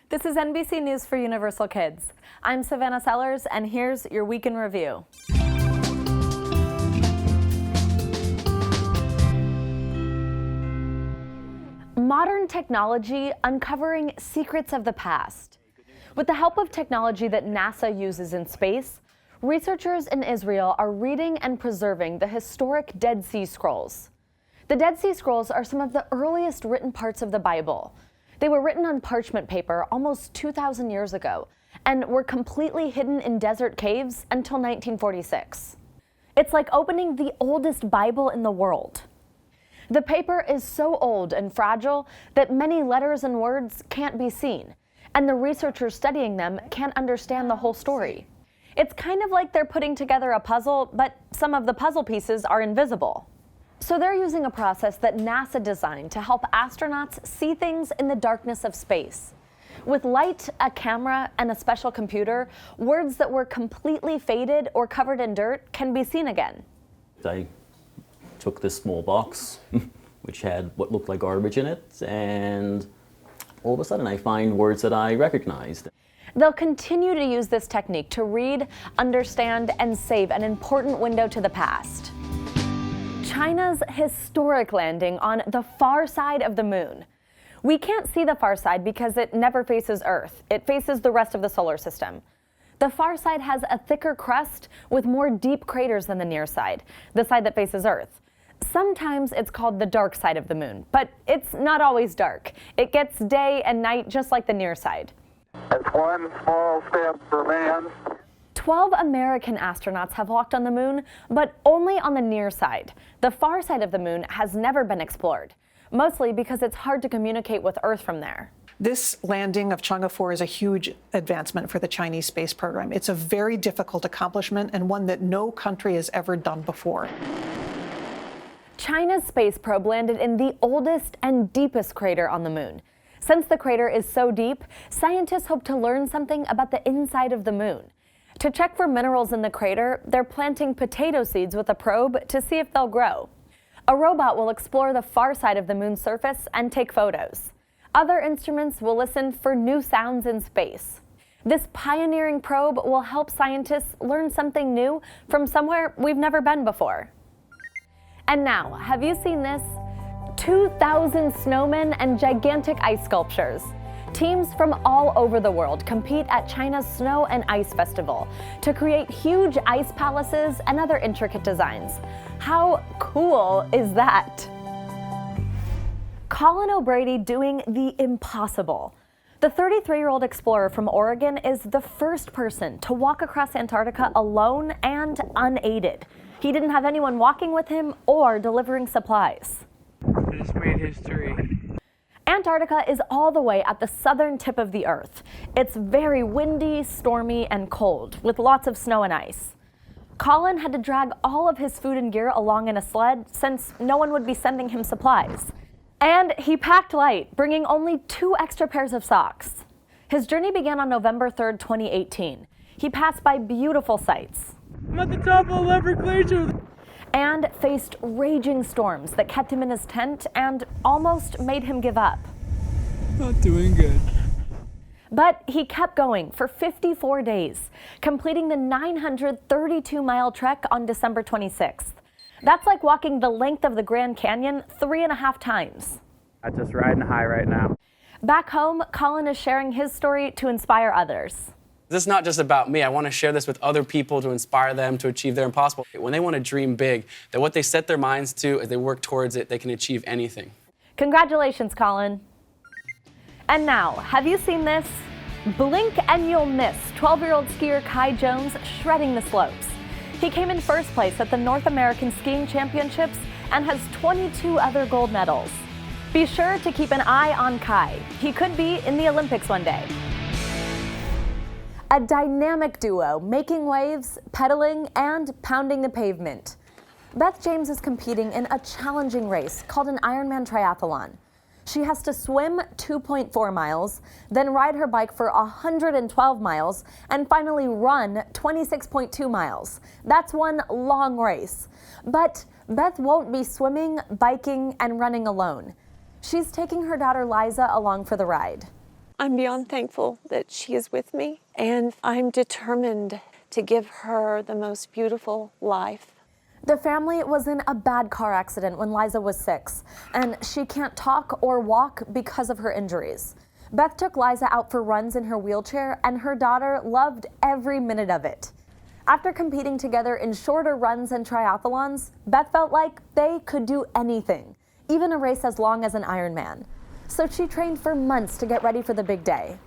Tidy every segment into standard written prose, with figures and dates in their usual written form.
This is NBC News for Universal Kids. I'm Savannah Sellers, and here's your Week in Review. Modern technology uncovering secrets of the past. With the help of technology that NASA uses in space, researchers in Israel are reading and preserving the historic Dead Sea Scrolls. The Dead Sea Scrolls are some of the earliest written parts of the Bible. They were written on parchment paper almost 2,000 years ago and were completely hidden in desert caves until 1946. It's like opening the oldest Bible in the world. The paper is so old and fragile that many letters and words can't be seen, and the researchers studying them can't understand the whole story. It's kind of like they're putting together a puzzle, but some of the puzzle pieces are invisible. So they're using a process that NASA designed to help astronauts see things in the darkness of space. With light, a camera, and a special computer, words that were completely faded or covered in dirt can be seen again. I took this small box, which had what looked like garbage in it, and all of a sudden I find words that I recognized. They'll continue to use this technique to read, understand, and save an important window to the past. China's historic landing on the far side of the moon. We can't see the far side because it never faces Earth. It faces the rest of the solar system. The far side has a thicker crust with more deep craters than the near side, the side that faces Earth. Sometimes it's called the dark side of the moon, but it's not always dark. It gets day and night just like the near side. It's one small step for man. 12 American astronauts have walked on the moon, but only on the near side. The far side of the moon has never been explored, mostly because it's hard to communicate with Earth from there. This landing of Chang'e 4 is a huge advancement for the Chinese space program. It's a very difficult accomplishment and one that no country has ever done before. China's space probe landed in the oldest and deepest crater on the moon. Since the crater is so deep, scientists hope to learn something about the inside of the moon. To check for minerals in the crater, they're planting potato seeds with a probe to see if they'll grow. A robot will explore the far side of the moon's surface and take photos. Other instruments will listen for new sounds in space. This pioneering probe will help scientists learn something new from somewhere we've never been before. And now, have you seen this? 2,000 snowmen and gigantic ice sculptures. Teams from all over the world compete at China's Snow and Ice Festival to create huge ice palaces and other intricate designs. How cool is that? Colin O'Brady doing the impossible. The 33-year-old explorer from Oregon is the first person to walk across Antarctica alone and unaided. He didn't have anyone walking with him or delivering supplies. I just made history. Antarctica is all the way at the southern tip of the Earth. It's very windy, stormy, and cold, with lots of snow and ice. Colin had to drag all of his food and gear along in a sled since no one would be sending him supplies. And he packed light, bringing only 2 extra pairs of socks. His journey began on November 3rd, 2018. He passed by beautiful sights. I'm at the top of Leopard Glacier. And faced raging storms that kept him in his tent and almost made him give up. Not doing good. But he kept going for 54 days, completing the 932-mile trek on December 26th. That's like walking the length of the Grand Canyon 3.5 times. I'm just riding high right now. Back home, Colin is sharing his story to inspire others. This is not just about me. I want to share this with other people to inspire them to achieve their impossible. When they want to dream big, that what they set their minds to, as they work towards it, they can achieve anything. Congratulations, Colin. And now, have you seen this? Blink and you'll miss 12-year-old skier Kai Jones shredding the slopes. He came in first place at the North American Skiing Championships and has 22 other gold medals. Be sure to keep an eye on Kai. He could be in the Olympics one day. A dynamic duo making waves, pedaling, and pounding the pavement. Beth James is competing in a challenging race called an Ironman triathlon. She has to swim 2.4 miles, then ride her bike for 112 miles, and finally run 26.2 miles. That's one long race. But Beth won't be swimming, biking, and running alone. She's taking her daughter Liza along for the ride. I'm beyond thankful that she is with me, and I'm determined to give her the most beautiful life. The family was in a bad car accident when Liza was 6, and she can't talk or walk because of her injuries. Beth took Liza out for runs in her wheelchair, and her daughter loved every minute of it. After competing together in shorter runs and triathlons, Beth felt like they could do anything, even a race as long as an Ironman. So she trained for months to get ready for the big day.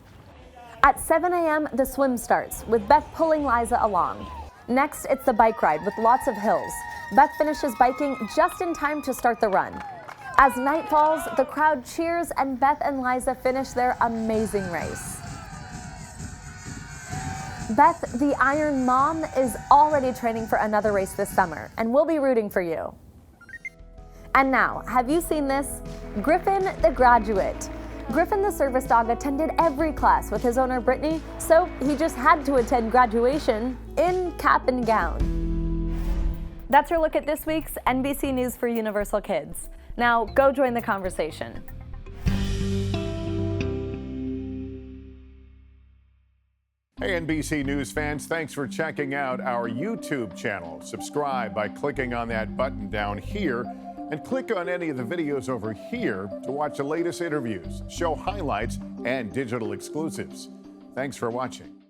At 7 a.m., the swim starts, with Beth pulling Liza along. Next, it's the bike ride with lots of hills. Beth finishes biking just in time to start the run. As night falls, the crowd cheers and Beth and Liza finish their amazing race. Beth, the Iron Mom, is already training for another race this summer, and we'll be rooting for you. And now, have you seen this? Griffin the graduate. Griffin the service dog attended every class with his owner Brittany, so he just had to attend graduation in cap and gown. That's your look at this week's NBC News for Universal Kids. Now go join the conversation. Hey NBC News fans, thanks for checking out our YouTube channel. Subscribe by clicking on that button down here, and click on any of the videos over here to watch the latest interviews, show highlights, and digital exclusives. Thanks for watching.